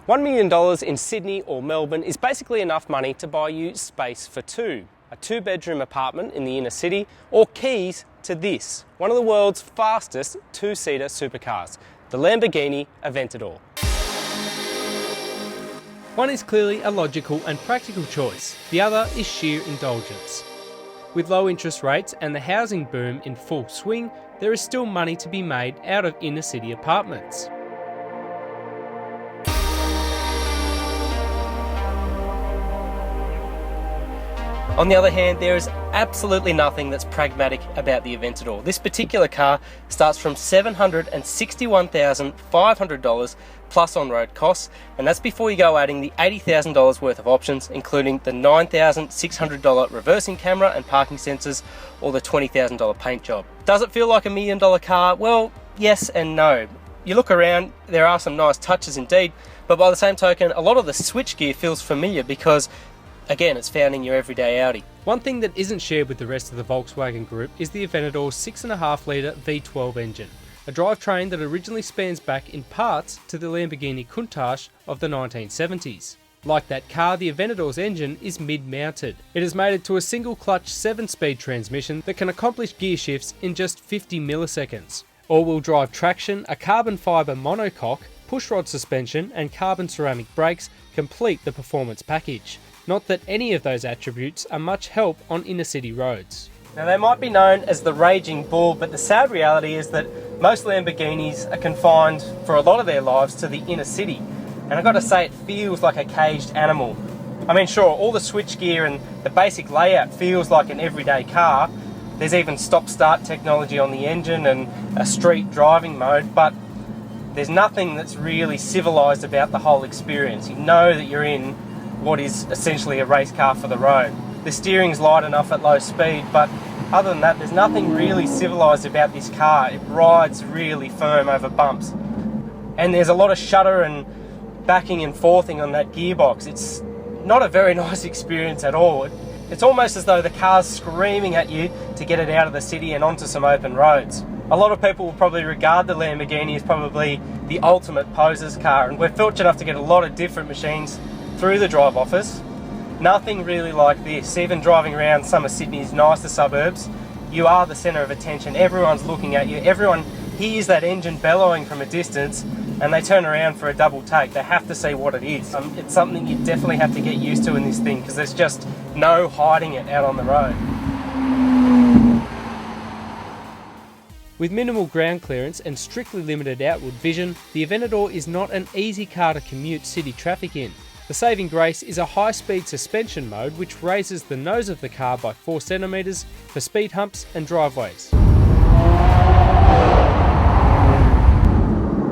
$1 million in Sydney or Melbourne is basically enough money to buy you space for two, a two-bedroom apartment in the inner city, or keys to this, one of the world's fastest two-seater supercars, the Lamborghini Aventador. One is clearly a logical and practical choice, the other is sheer indulgence. With low interest rates and the housing boom in full swing, there is still money to be made out of inner city apartments. On the other hand, there is absolutely nothing that's pragmatic about the Aventador. This particular car starts from $761,500 plus on-road costs, and that's before you go adding the $80,000 worth of options, including the $9,600 reversing camera and parking sensors, or the $20,000 paint job. Does it feel like $1 million car? Well, yes and no. You look around, there are some nice touches indeed, but by the same token, a lot of the switchgear feels familiar because again, it's found in your everyday Audi. One thing that isn't shared with the rest of the Volkswagen group is the Aventador's 6.5 litre V12 engine, a drivetrain that originally spans back in parts to the Lamborghini Countach of the 1970s. Like that car, the Aventador's engine is mid-mounted. It is mated to a single-clutch 7-speed transmission that can accomplish gear shifts in just 50 milliseconds. All-wheel drive traction, a carbon fibre monocoque, pushrod suspension and carbon ceramic brakes complete the performance package. Not that any of those attributes are much help on inner city roads. Now they might be known as the raging bull, but the sad reality is that most Lamborghinis are confined for a lot of their lives to the inner city. And I've got to say, it feels like a caged animal. I mean, sure, all the switchgear and the basic layout feels like an everyday car. There's even stop-start technology on the engine and a street driving mode, but there's nothing that's really civilised about the whole experience. You know that you're in what is essentially a race car for the road. The steering's light enough at low speed, but other than that, there's nothing really civilised about this car. It rides really firm over bumps. And there's a lot of shudder and backing and forthing on that gearbox. It's not a very nice experience at all. It's almost as though the car's screaming at you to get it out of the city and onto some open roads. A lot of people will probably regard the Lamborghini as probably the ultimate poser's car, and we're fortunate enough to get a lot of different machines through the drive office. Nothing really like this. Even driving around some of Sydney's nicer suburbs, you are the centre of attention. Everyone's looking at you. Everyone hears that engine bellowing from a distance and they turn around for a double take. They have to see what it is. It's something you definitely have to get used to in this thing because there's just no hiding it out on the road. With minimal ground clearance and strictly limited outward vision, the Aventador is not an easy car to commute city traffic in. The saving grace is a high-speed suspension mode which raises the nose of the car by 4 centimetres for speed humps and driveways.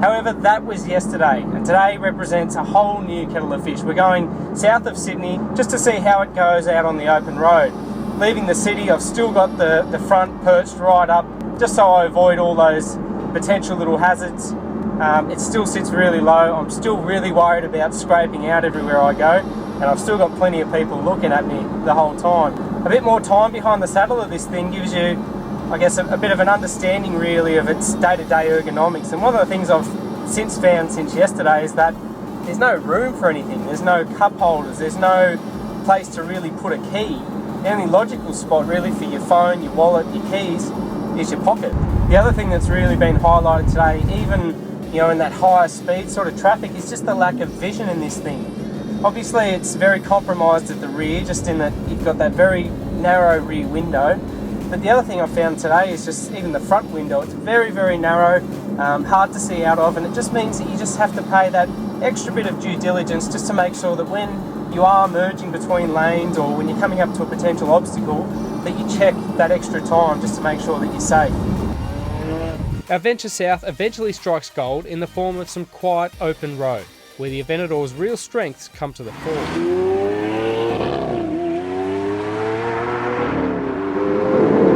However, that was yesterday, and today represents a whole new kettle of fish. We're going south of Sydney just to see how it goes out on the open road. Leaving the city, I've still got the front perched right up just so I avoid all those potential little hazards. It still sits really low. I'm still really worried about scraping out everywhere I go, and I've still got plenty of people looking at me the whole time. A bit more time behind the saddle of this thing gives you, I guess, a bit of an understanding really of its day-to-day ergonomics. And one of the things I've since found since yesterday is that there's no room for anything. There's no cup holders. There's no place to really put a key. The only logical spot really for your phone, your wallet, your keys is your pocket. The other thing that's really been highlighted today, even in that higher speed sort of traffic, is just the lack of vision in this thing. Obviously it's very compromised at the rear, just in that you've got that very narrow rear window. But the other thing I found today is just even the front window. It's very, very narrow, hard to see out of, and it just means that you just have to pay that extra bit of due diligence just to make sure that when you are merging between lanes or when you're coming up to a potential obstacle, that you check that extra time just to make sure that you're safe. Our venture south eventually strikes gold in the form of some quiet open road, where the Aventador's real strengths come to the fore.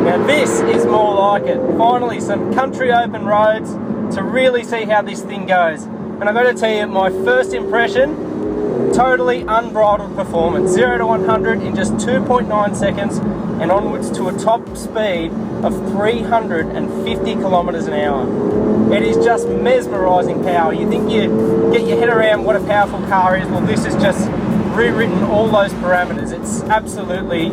Now this is more like it. Finally some country open roads to really see how this thing goes. And I've got to tell you, my first impression, Totally unbridled performance, 0 to 100 in just 2.9 seconds and onwards to a top speed of 350 kilometers an hour. It is just mesmerizing power. You think you get your head around what a powerful car is, well this is just rewritten all those parameters. It's absolutely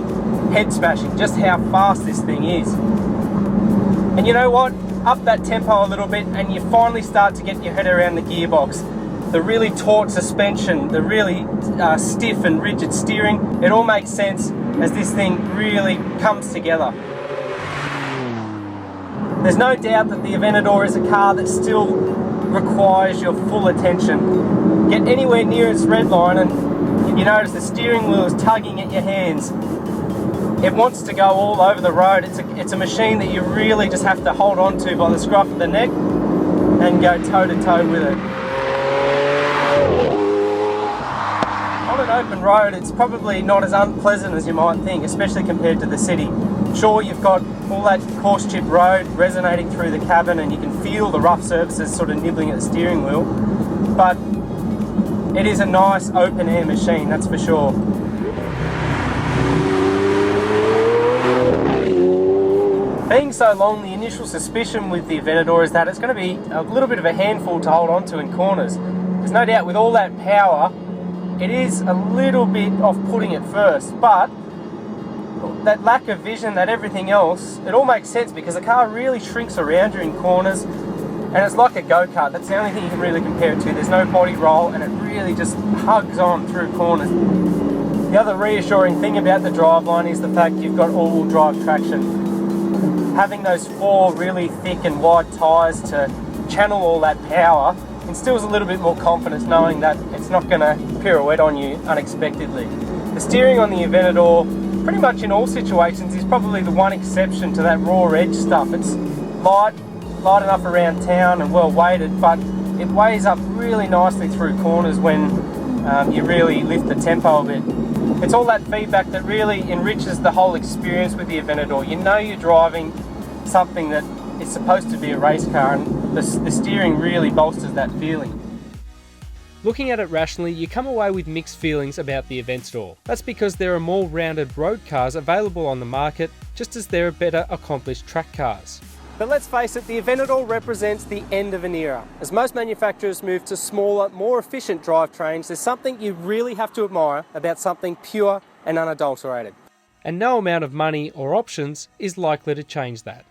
head smashing just how fast this thing is. And you know what? Up that tempo a little bit and you finally start to get your head around the gearbox. The really taut suspension, the really stiff and rigid steering, it all makes sense as this thing really comes together. There's no doubt that the Aventador is a car that still requires your full attention. Get anywhere near its red line and you notice the steering wheel is tugging at your hands. It wants to go all over the road. It's a machine that you really just have to hold on to by the scruff of the neck and go toe to toe with it. On an open road, it's probably not as unpleasant as you might think, especially compared to the city. Sure, you've got all that coarse chip road resonating through the cabin and you can feel the rough surfaces sort of nibbling at the steering wheel, but it is a nice open air machine, that's for sure. Being so long, the initial suspicion with the Aventador is that it's going to be a little bit of a handful to hold on to in corners. There's no doubt with all that power, it is a little bit off-putting at first, but that lack of vision, that everything else, it all makes sense because the car really shrinks around you in corners and it's like a go-kart. That's the only thing you can really compare it to. There's no body roll and it really just hugs on through corners. The other reassuring thing about the driveline is the fact you've got all-wheel drive traction. Having those 4 really thick and wide tyres to channel all that power instills a little bit more confidence knowing that it's not going to pirouette on you unexpectedly. The steering on the Aventador, pretty much in all situations, is probably the one exception to that raw edge stuff. It's light enough around town and well weighted, but it weighs up really nicely through corners when you really lift the tempo a bit. It's all that feedback that really enriches the whole experience with the Aventador. You know you're driving something that is supposed to be a race car, and the steering really bolsters that feeling. Looking at it rationally, you come away with mixed feelings about the Aventador. That's because there are more rounded road cars available on the market, just as there are better accomplished track cars. But let's face it, the Aventador represents the end of an era. As most manufacturers move to smaller, more efficient drivetrains, there's something you really have to admire about something pure and unadulterated. And no amount of money or options is likely to change that.